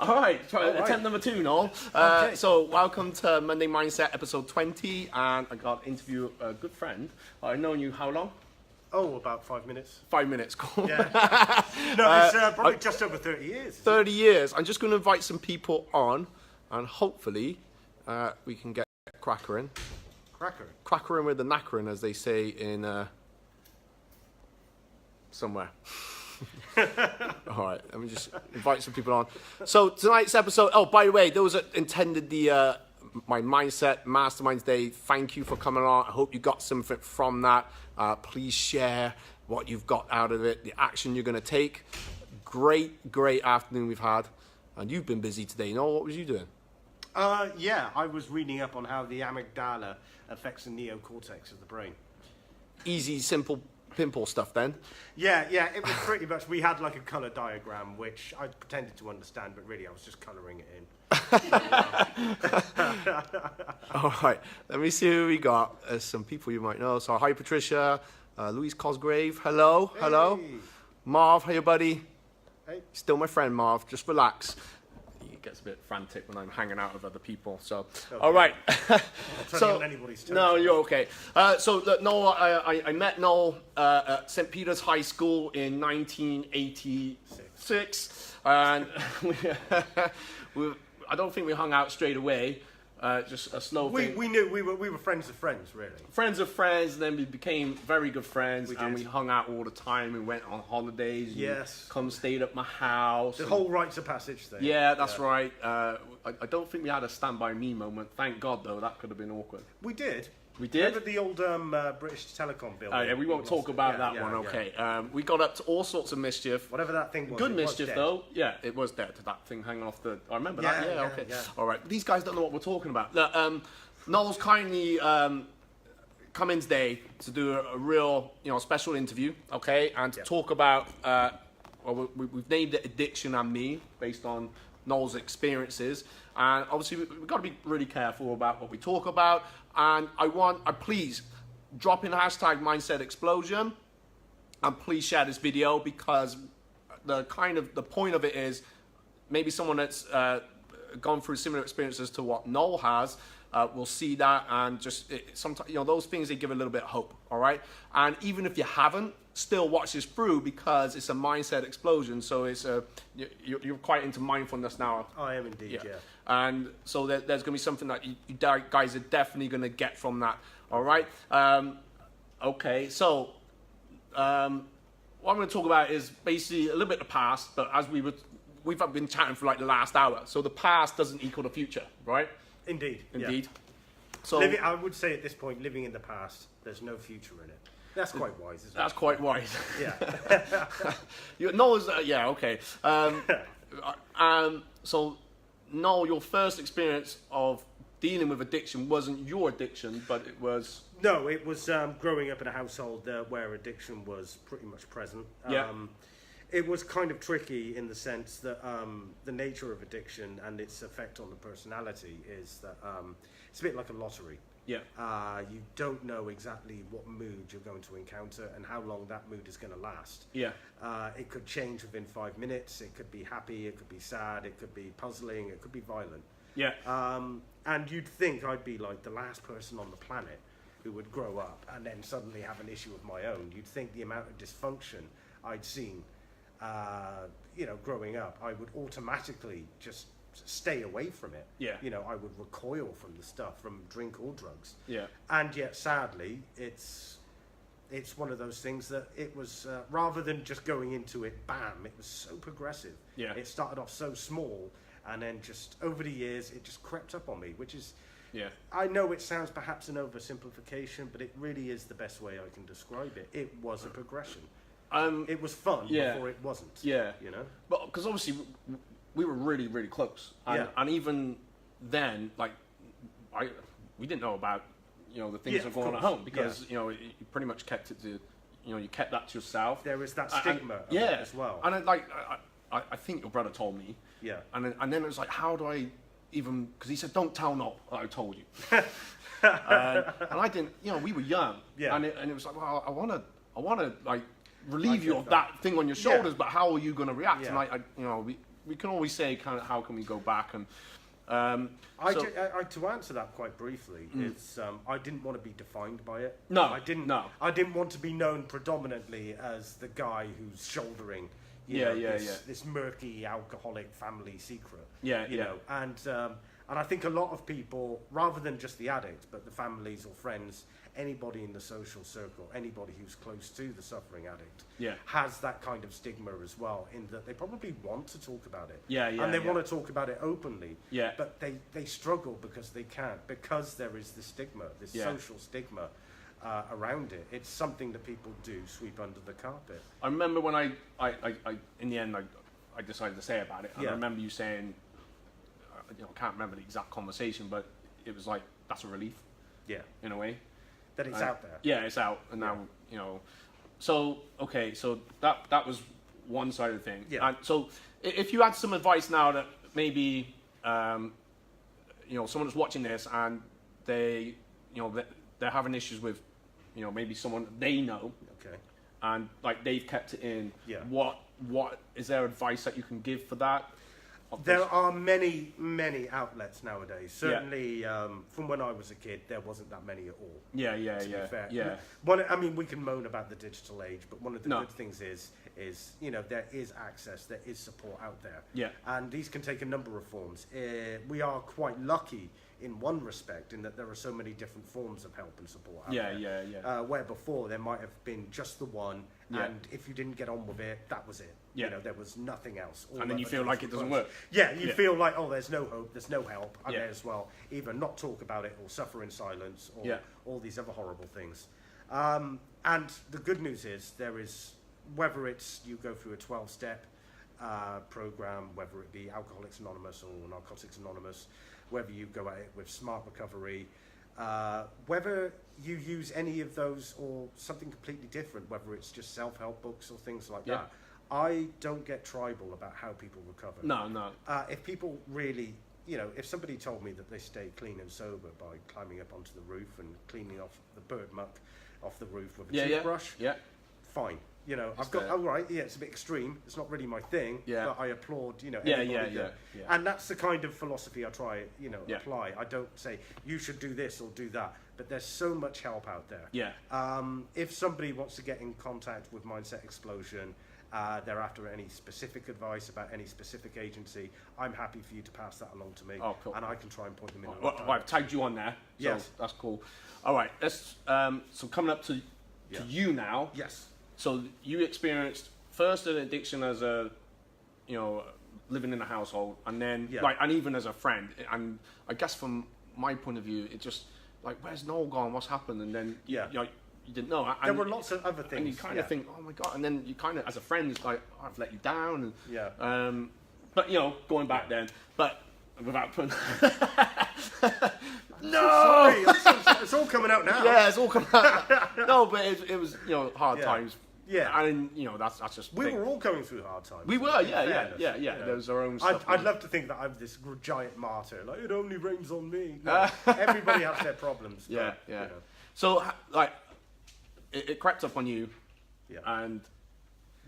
All right, attempt number 2, Noel. Okay. So, welcome to Monday Mindset, episode 20, and I got to interview a good friend. I've known you how long? Oh, about 5 minutes. 5 minutes, cool. Yeah. No, it's probably just over 30 years. 30 years. I'm just going to invite some people on, and hopefully we can get cracker in. Cracker in with the knacker in, as they say in somewhere. All right, let me just invite some people on. So tonight's episode, oh, by the way, those that attended the my Mindset Masterminds Day, thank you for coming on. I hope you got something from that. Please share what you've got out of it, the action you're going to take. Great afternoon we've had. And you've been busy today. Noel, what was you doing? Yeah, I was reading up on how the amygdala affects the neocortex of the brain. Easy, simple pimple stuff then. Yeah, it was pretty much, we had like a colour diagram, which I pretended to understand, but really I was just colouring it in. All right, let me see who we got. Some people you might know. So, hi Patricia, Louise Cosgrave, hello. Marv, hey buddy. Hey. Still my friend Marv, just relax. It gets a bit frantic when I'm hanging out with other people, so. Okay. All right. So, anybody's toes. No, you're okay. So, look, Noel, I met Noel at St. Peter's High School in 1986, and I don't think we hung out straight away. Just a slow thing. We knew we were friends of friends, really. Friends of friends, and then we became very good friends, and we hung out all the time. We went on holidays. Yes. Come stayed at my house. The whole rites of passage thing. Yeah, that's right. I don't think we had a Stand By Me moment. Thank God, though. That could have been awkward. We did. We did? Remember the old British Telecom building? Yeah, we won't talk about that one, okay. We got up to all sorts of mischief. Whatever that thing was. Good mischief, though. Yeah, it was dead. That thing hanging off the... I remember that. Yeah, okay. Yeah. All right. These guys don't know what we're talking about. Noel's kindly come in today to do a real, special interview, okay, and to talk about... we've named it Addiction and Me, based on Noel's experiences. And obviously, we've got to be really careful about what we talk about. And please drop in hashtag Mindset Explosion, and please share this video, because the point of it is maybe someone that's gone through similar experiences to what Noel has will see that, and just sometimes those things, they give a little bit of hope. All right, and even if you haven't, still watch this through, because it's a mindset explosion. So it's you're quite into mindfulness now. I am indeed, yeah. And so there's going to be something that you guys are definitely going to get from that. All right. Okay. So what I'm going to talk about is basically a little bit of the past, but as we've been chatting for like the last hour. So the past doesn't equal the future, right? Indeed. Yeah. So I would say at this point, living in the past, there's no future in it. That's quite wise, isn't it? That's quite wise. Yeah. Noel's, yeah, okay. So, Noel, your first experience of dealing with addiction wasn't your addiction, but it was... No, it was growing up in a household where addiction was pretty much present. Yeah. It was kind of tricky in the sense that the nature of addiction and its effect on the personality is that it's a bit like a lottery. Yeah. You don't know exactly what mood you're going to encounter and how long that mood is going to last. Yeah. It could change within 5 minutes. It could be happy. It could be sad. It could be puzzling. It could be violent. Yeah. And you'd think I'd be like the last person on the planet who would grow up and then suddenly have an issue of my own. You'd think the amount of dysfunction I'd seen, growing up, I would automatically just stay away from it. Yeah. I would recoil from the stuff, from drink or drugs. Yeah. And yet, sadly, it's one of those things that it was, rather than just going into it, bam, it was so progressive. Yeah. It started off so small, and then just over the years, it just crept up on me, which is, yeah. I know it sounds perhaps an oversimplification, but it really is the best way I can describe it. It was a progression. It was fun before it wasn't. Yeah. But because obviously we were really, really close. And even then, like, we didn't know about, the things that were going on at home, because, you pretty much kept it to, you kept that to yourself. There was that stigma as well. And I think your brother told me. Yeah. And then it was like, how do I even, because he said, don't tell Noel that I told you. And I didn't, we were young. Yeah. And it was like, well, I want to like relieve you of that thing on your shoulders, but how are you going to react? Yeah. And we we can always say kind of how can we go back and. To answer that quite briefly, it's I didn't want to be defined by it. No, I didn't. No. I didn't want to be known predominantly as the guy who's shouldering, this murky alcoholic family secret. Yeah, you know, and I think a lot of people, rather than just the addict, but the families or friends, anybody in the social circle, anybody who's close to the suffering addict, has that kind of stigma as well, in that they probably want to talk about it. And they want to talk about it openly. But they struggle because they can't, because there is this stigma, this social stigma around it. It's something that people do sweep under the carpet. I remember when I in the end, I decided to say about it. And I remember you saying, I can't remember the exact conversation, but it was like, that's a relief. In a way. That it's out there. Yeah, it's out, and now So that was one side of the thing. And so if you had some advice now that maybe someone that's watching this and they they're having issues with maybe someone they know, and like they've kept it in. What is there advice that you can give for that? There are many outlets nowadays. Certainly, from when I was a kid, there wasn't that many at all. To be fair. I mean, we can moan about the digital age, but one of the good things is there is access, there is support out there. And these can take a number of forms. We are quite lucky in one respect, in that there are so many different forms of help and support out there. Where before there might have been just the one, and if you didn't get on with it, that was it. There was nothing else. And then you feel like it doesn't work. You feel like, oh, there's no hope, there's no help. I may as well either not talk about it or suffer in silence or all these other horrible things. And the good news is there is, whether it's you go through a 12-step program, whether it be Alcoholics Anonymous or Narcotics Anonymous, whether you go at it with Smart Recovery, whether you use any of those or something completely different, whether it's just self-help books or things like that. I don't get tribal about how people recover. No. If people really, if somebody told me that they stay clean and sober by climbing up onto the roof and cleaning off the bird muck off the roof with a toothbrush, fine. I've got, it's a bit extreme. It's not really my thing, but I applaud, And that's the kind of philosophy I try, apply. I don't say, you should do this or do that, but there's so much help out there. If somebody wants to get in contact with Mindset Explosion, they're after any specific advice about any specific agency, I'm happy for you to pass that along to me. Oh, cool. And I can try and point them in. I've tagged you on there. So that's cool. All right, let's, so coming up to you now. So you experienced first an addiction as a, living in a household, and then and even as a friend. And I guess from my point of view, it just like, where's Noel gone? What's happened? And then you didn't know. And there were lots of other things. And you kind of think, oh my God. And then you kind of, as a friend, it's like, oh, I've let you down. And, but going back then, but without putting. No. Sorry, it's all coming out now. Yeah, it's all coming out. No, but it was hard times. And that's just. We were all going through hard times. We were, yeah. There was our own stuff. I'd love to think that I'm this giant martyr. Like, it only rains on me. No, everybody has their problems. But, So, like, it crept up on you, and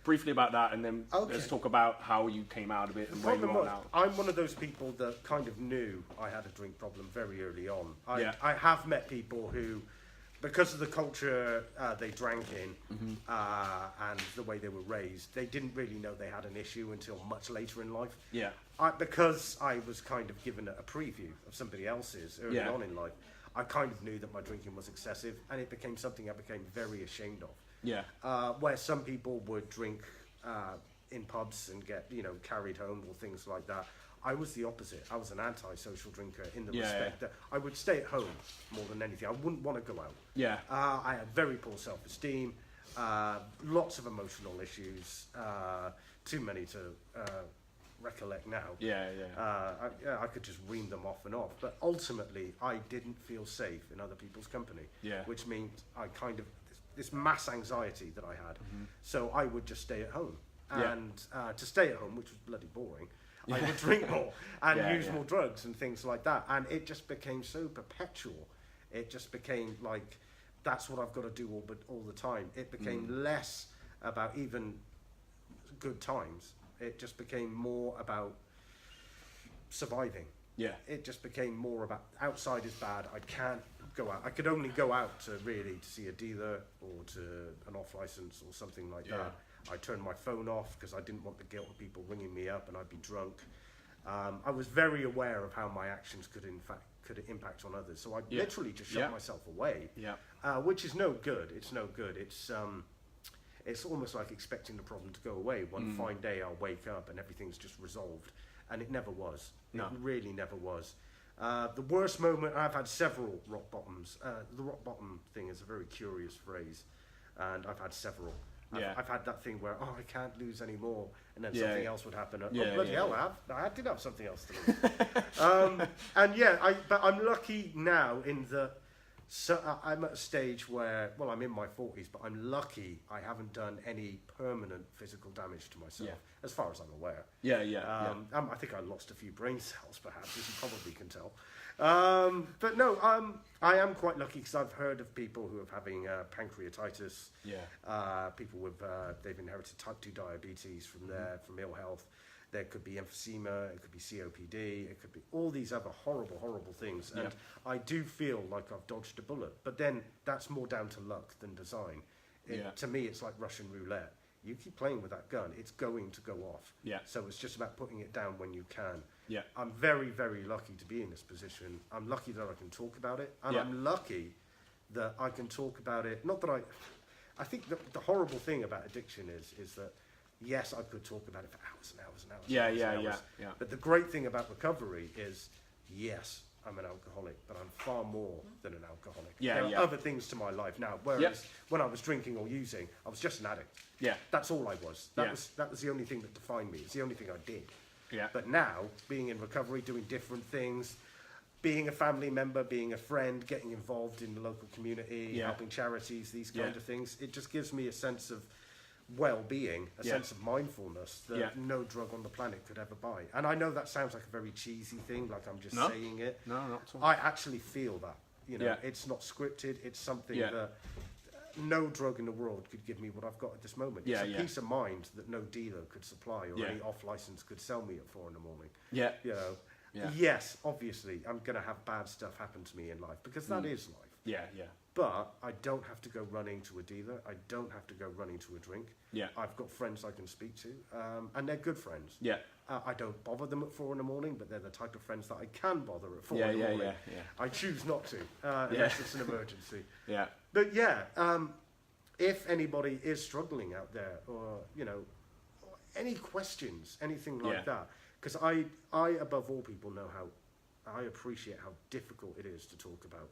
briefly about that, and then let's talk about how you came out of it and where you are now. I'm one of those people that kind of knew I had a drink problem very early on. I have met people who, because of the culture they drank in and the way they were raised, they didn't really know they had an issue until much later in life. Because I was kind of given a preview of somebody else's early on in life, I kind of knew that my drinking was excessive, and it became something I became very ashamed of. Where some people would drink in pubs and get carried home or things like that. I was the opposite. I was an anti-social drinker in the respect that I would stay at home more than anything. I wouldn't want to go out. I had very poor self-esteem, lots of emotional issues, too many to recollect now. I could just ream them off and off. But ultimately, I didn't feel safe in other people's company, which means I kind of, this mass anxiety that I had. So I would just stay at home. And to stay at home, which was bloody boring, I would drink more and use more drugs and things like that. And it just became so perpetual. It just became like, that's what I've got to do all the time. It became less about even good times. It just became more about surviving. Yeah. It just became more about outside is bad. I can't go out. I could only go out to see a dealer or to an off license or something like that. I turned my phone off because I didn't want the guilt of people ringing me up and I'd be drunk. I was very aware of how my actions could impact on others. So I literally just shut myself away. Which is no good. It's no good. It's almost like expecting the problem to go away. One fine day I'll wake up and everything's just resolved. And it never was. No. It really never was. The worst moment, I've had several rock bottoms. The rock bottom thing is a very curious phrase. And I've had several. I've had that thing where, I can't lose anymore. And then something else would happen. Bloody hell, I did have something else to lose. But I'm lucky now in that. So I'm at a stage where, I'm in my 40s, but I'm lucky I haven't done any permanent physical damage to myself, as far as I'm aware. I think I lost a few brain cells, perhaps, as you probably can tell. But no, I am quite lucky because I've heard of people who are having pancreatitis. People with they've inherited type 2 diabetes from ill health. There could be emphysema, it could be COPD, it could be all these other horrible, horrible things. And I do feel like I've dodged a bullet. But then that's more down to luck than design. To me, it's like Russian roulette. You keep playing with that gun, it's going to go off. So it's just about putting it down when you can. I'm very, very lucky to be in this position. I'm lucky that I can talk about it. And I'm lucky that I can talk about it. Not that I think that the horrible thing about addiction is that yes, I could talk about it for hours and hours and hours. Yeah. But the great thing about recovery is, yes, I'm an alcoholic, but I'm far more than an alcoholic. There are other things to my life now. Whereas when I was drinking or using, I was just an addict. That's all I was. That was the only thing that defined me. It's the only thing I did. But now, being in recovery, doing different things, being a family member, being a friend, getting involved in the local community, helping charities, these kind of things, it just gives me a sense of well-being, a sense of mindfulness that no drug on the planet could ever buy. And I know that sounds like a very cheesy thing, like I'm just saying it. No, not at all. I actually feel that. It's not scripted. It's something that no drug in the world could give me what I've got at this moment. It's a peace of mind that no dealer could supply or any off-license could sell me at 4 a.m. Yes, obviously, I'm going to have bad stuff happen to me in life because that is life. But I don't have to go running to a dealer. I don't have to go running to a drink. I've got friends I can speak to, and they're good friends. I don't bother them at 4 a.m, but they're the type of friends that I can bother at 4 a.m. I choose not to, unless it's an emergency. But if anybody is struggling out there, or any questions, anything like that, because I above all people know how I appreciate how difficult it is to talk about.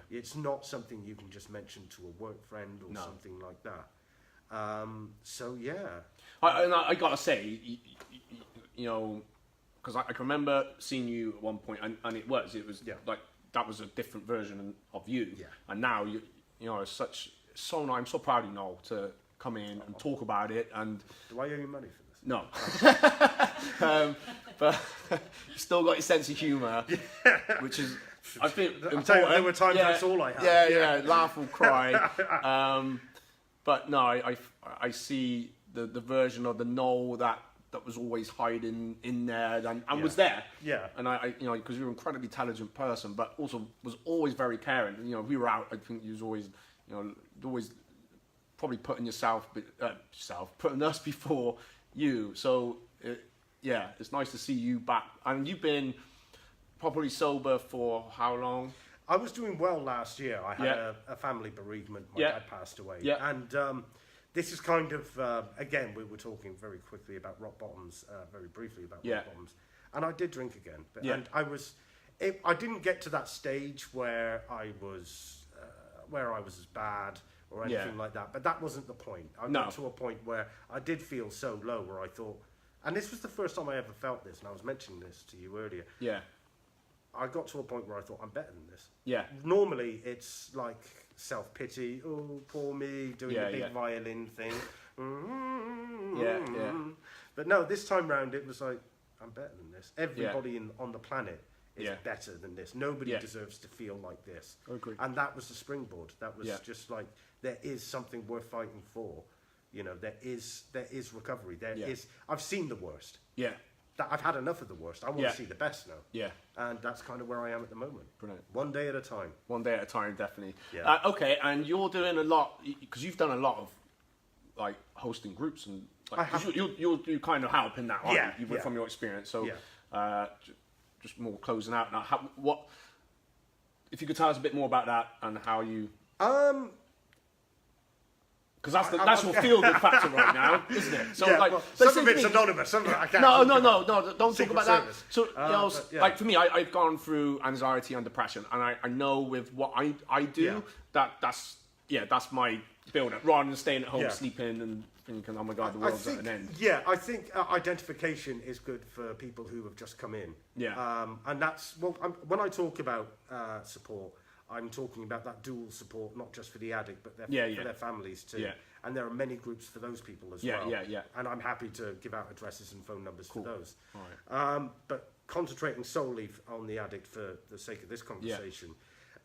It's not something you can just mention to a work friend or something like that. I gotta say, because I can remember seeing you at one point, and it was like that was a different version of you. And now so I'm so proud of you, Noel, to come in and talk about it. And do I owe you money for this? No. But you still got your sense of humour, which is, I think, important. There were times that's all I had. Laugh or cry. But no, I see the version of the Noel that was always hiding in there and was there. And I because you're an incredibly talented person, but also was always very caring. We were out, I think you was always probably putting putting us before you. So it's nice to see you back. And you've been properly sober for how long? I was doing well last year. I had a family bereavement. My dad passed away. And this is kind of, again, we were talking very quickly about rock bottoms, very briefly about rock bottoms. And I did drink again. But, and I didn't get to that stage where I was as bad or anything like that. But that wasn't the point. I got to a point where I did feel so low where I thought, and this was the first time I ever felt this, and I was mentioning this to you earlier. I got to a point where I thought, I'm better than this. Normally, it's like self-pity. Oh, poor me, doing the big violin thing. But no, this time round, it was like, I'm better than this. Everybody on the planet is better than this. Nobody deserves to feel like this. Agreed. And that was the springboard. That was just like, there is something worth fighting for. You know, there is recovery. There Yeah. is. I've seen the worst. Yeah. I've had enough of the worst. I want Yeah. to see the best now. Yeah. And that's kind of where I am at the moment. Brilliant. One day at a time. One day at a time, definitely. Yeah. Okay, and you're doing a lot because you've done a lot of like hosting groups and like, I have. you kind of help in that, aren't Yeah, you? yeah. From your experience. So, Yeah. just more closing out now. What if you could tell us a bit more about that and how you? Because that's your feel-good factor right now, isn't it? So yeah, like, well, but some of it's anonymous. Some of it I can't. no, talk about. don't talk Secret about Service. that. So, you know, but, yeah. like for me, I've gone through anxiety and depression, and I know with what I do that's my build-up. Rather than staying at home sleeping and thinking, oh my god, the world's at an end. Yeah, I think identification is good for people who have just come in. Yeah. And that's when I talk about support, I'm talking about that dual support, not just for the addict, but for their families too. Yeah. And there are many groups for those people as Yeah, well. yeah. And I'm happy to give out addresses and phone numbers for those. All right. But concentrating solely on the addict for the sake of this conversation,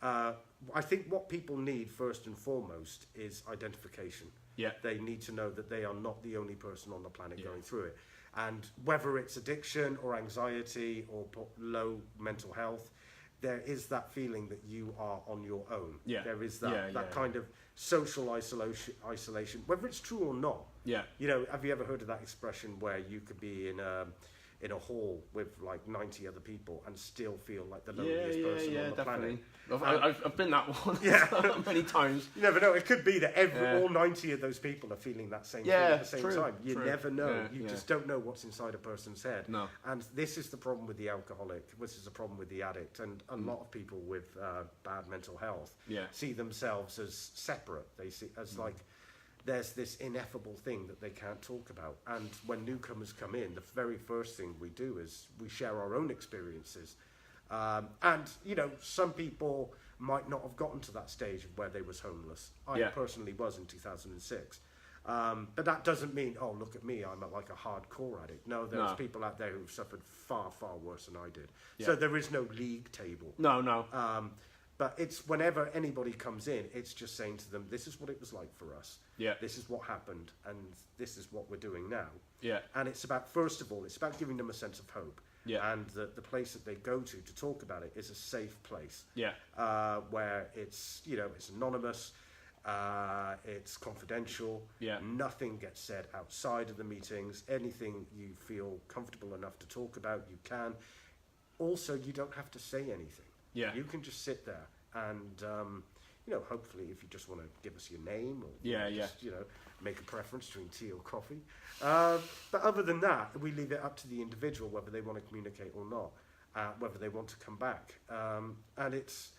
I think what people need first and foremost is identification. Yeah. They need to know that they are not the only person on the planet going through it. And whether it's addiction or anxiety or low mental health, there is that feeling that you are on your own. Yeah. There is that kind of social isolation, whether it's true or not. Yeah. You know, have you ever heard of that expression where you could be in a hall with like 90 other people and still feel like the loneliest person on the definitely. planet? I've been that one many times. You never know. It could be that all 90 of those people are feeling that same thing at the same time. You never know. You just don't know what's inside a person's head. No. And this is the problem with the alcoholic. This is the problem with the addict. And a lot of people with bad mental health see themselves as separate. They see as like there's this ineffable thing that they can't talk about. And when newcomers come in, the very first thing we do is we share our own experiences. And, you know, some people might not have gotten to that stage of where they was homeless. I personally was in 2006. But that doesn't mean, oh, look at me, I'm like a hardcore addict. No, there's people out there who've suffered far, far worse than I did. Yeah. So there is no league table. No. But it's whenever anybody comes in, it's just saying to them, this is what it was like for us. Yeah. This is what happened, and this is what we're doing now. Yeah. And it's about, first of all, it's about giving them a sense of hope. Yeah. And the place that they go to talk about it is a safe place. Yeah. Where it's, you know, it's anonymous, it's confidential. Yeah. Nothing gets said outside of the meetings. Anything you feel comfortable enough to talk about, you can. Also, you don't have to say anything. Yeah. You can just sit there and, you know, hopefully if you just want to give us your name or just, you know, make a preference between tea or coffee. But other than that, we leave it up to the individual whether they want to communicate or not, whether they want to come back. And it's,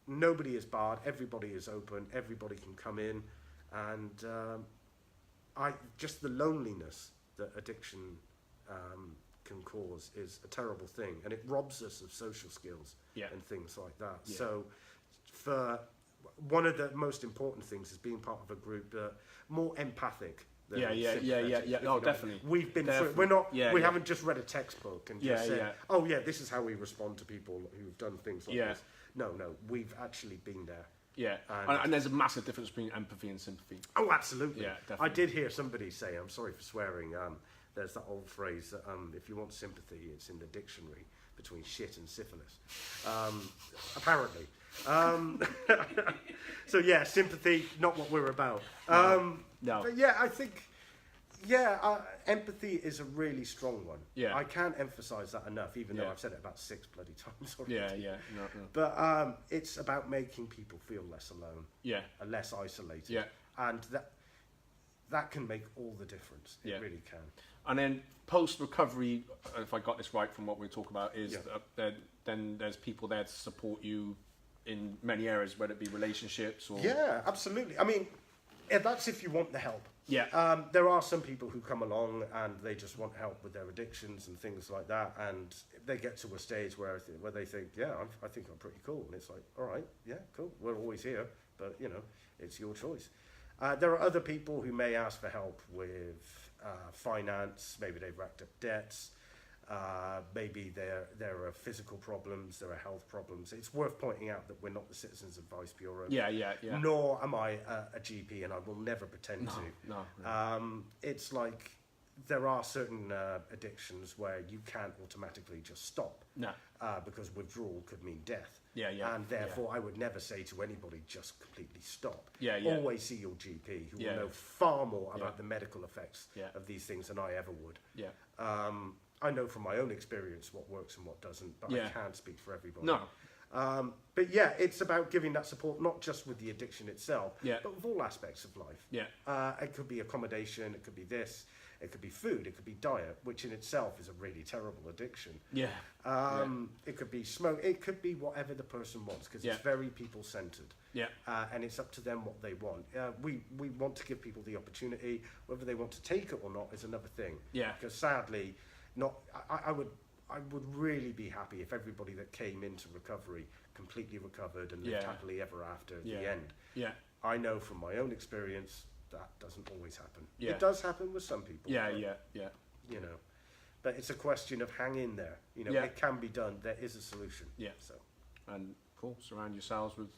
nobody is barred, everybody is open, everybody can come in. And just the loneliness that addiction can cause is a terrible thing, and it robs us of social skills and things like that. Yeah. So for one of the most important things is being part of a group more empathic than yeah. Oh, definitely. We've been through, we haven't just read a textbook and just said, oh yeah, this is how we respond to people who've done things like this. No, we've actually been there. Yeah, and there's a massive difference between empathy and sympathy. Oh, absolutely. Yeah, definitely. I did hear somebody say, I'm sorry for swearing, there's that old phrase that if you want sympathy, it's in the dictionary between shit and syphilis. Apparently. So yeah, sympathy, not what we're about. No. But yeah, I think, empathy is a really strong one. Yeah. I can't emphasize that enough, even though I've said it about 6 bloody times already. Yeah. No. But it's about making people feel less alone. Yeah. And less isolated. Yeah. And that can make all the difference. It really can. And then post-recovery, if I got this right from what we talk about, is then there's people there to support you in many areas, whether it be relationships or... Yeah, absolutely. I mean, that's if you want the help. Yeah. There are some people who come along and they just want help with their addictions and things like that, and they get to a stage where they think, I think I'm pretty cool. And it's like, all right, yeah, cool. We're always here, but, you know, it's your choice. There are other people who may ask for help with finance. Maybe they've racked up debts. Maybe there are physical problems, there are health problems. It's worth pointing out that we're not the Citizens Advice Bureau. Yeah. Nor am I a GP, and I will never pretend to. No. It's like there are certain addictions where you can't automatically just stop. No. Because withdrawal could mean death. Yeah. And therefore, I would never say to anybody, just completely stop. Yeah. Always see your GP, who will know far more about the medical effects of these things than I ever would. Yeah. I know from my own experience what works and what doesn't, but I can't speak for everybody. No. But yeah, it's about giving that support, not just with the addiction itself, but with all aspects of life. Yeah. It could be accommodation, it could be this, it could be food, it could be diet, which in itself is a really terrible addiction. Yeah. It could be smoke, it could be whatever the person wants, because it's very people-centered. Yeah. And it's up to them what they want. We want to give people the opportunity. Whether they want to take it or not is another thing. Yeah. Because sadly, I would really be happy if everybody that came into recovery completely recovered and lived happily ever after at the end. Yeah. I know from my own experience that doesn't always happen. Yeah. It does happen with some people. Yeah. You know, but it's a question of hang in there. You know, it can be done. There is a solution. Yeah. So, and cool. Surround yourselves with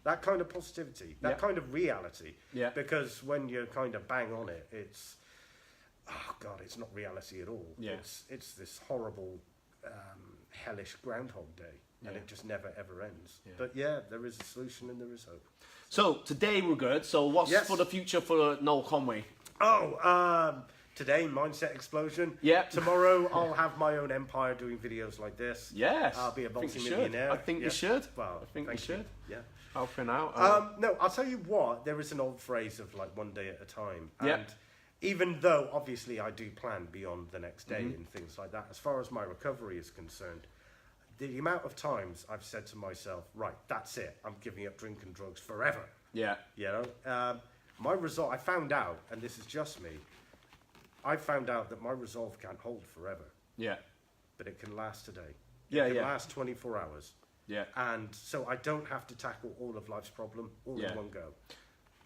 that kind of positivity, that kind of reality. Yeah. Because when you're kind of bang on it, it's, oh God, it's not reality at all. Yeah. It's this horrible, hellish Groundhog Day, and it just never ever ends. Yeah. But yeah, there is a solution and there is hope. So today we're good. So what's for the future for Noel Conway? Today, Mindset Explosion. Yeah. Tomorrow, I'll have my own empire doing videos like this. Yes. I'll be a multi-millionaire. I think you should. Well, I think you should. Yeah. Helping out. No, I'll tell you what. There is an old phrase of like one day at a time. And Yeah. even though obviously I do plan beyond the next day and things like that, as far as my recovery is concerned, the amount of times I've said to myself, right, that's it. I'm giving up drink and drugs forever. Yeah. You know, my resolve. I found out, and this is just me. I found out that my resolve can't hold forever. Yeah. But it can last today. Yeah. It can last 24 hours. Yeah. And so I don't have to tackle all of life's problem all in one go.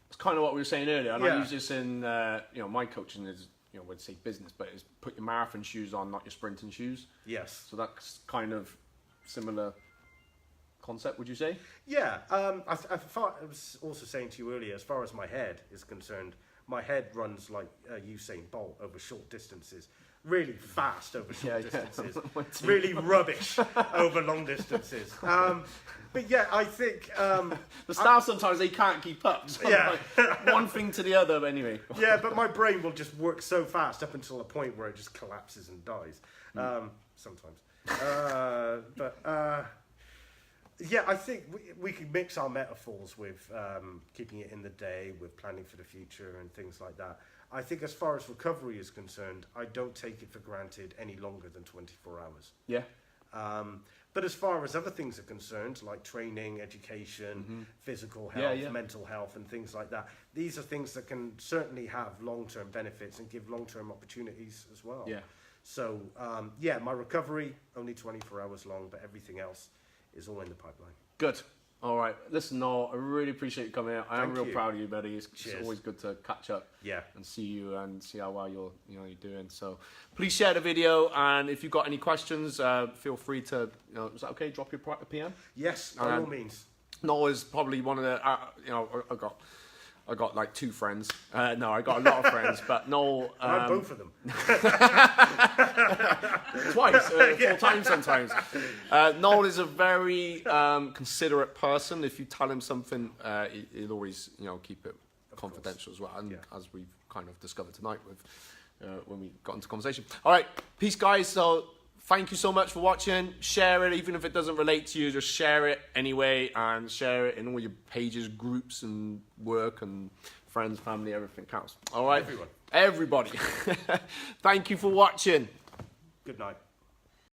It's kind of what we were saying earlier, and I use this in, my coaching is, we'd say business, but it's put your marathon shoes on, not your sprinting shoes. Yes. So that's kind of similar concept, would you say? Yeah. I was also saying to you earlier, as far as my head is concerned, my head runs like Usain Bolt over short distances. Really fast over short distances. Really rubbish over long distances. But yeah, I think... the staff sometimes, they can't keep up. So like one thing to the other, anyway. Yeah, but my brain will just work so fast up until a point where it just collapses and dies. Sometimes. Yeah, I think we can mix our metaphors with keeping it in the day, with planning for the future and things like that. I think as far as recovery is concerned, I don't take it for granted any longer than 24 hours. Yeah. But as far as other things are concerned, like training, education, physical health, mental health and things like that, these are things that can certainly have long-term benefits and give long-term opportunities as well. Yeah. So, my recovery, only 24 hours long, but everything else is all in the pipeline. Good. All right. Listen, Noel, I really appreciate you coming out. I am real proud of you, buddy. It's always good to catch up and see you and see how well you're doing. So please share the video, and if you've got any questions, feel free to, is that okay? Drop your PM? Yes, by all means. Noel is probably one of the, I got like 2 friends. No, I got a lot of friends, but Noel... I'm both of them. Twice, 4 times sometimes. Noel is a very considerate person. If you tell him something, he'll always, keep it confidential as well. And as we've kind of discovered tonight with when we got into conversation. All right, peace, guys. So thank you so much for watching. Share it, even if it doesn't relate to you. Just share it anyway, and share it in all your pages, groups, and work, and friends, family. Everything counts. All right, everybody. Thank you for watching. Good night.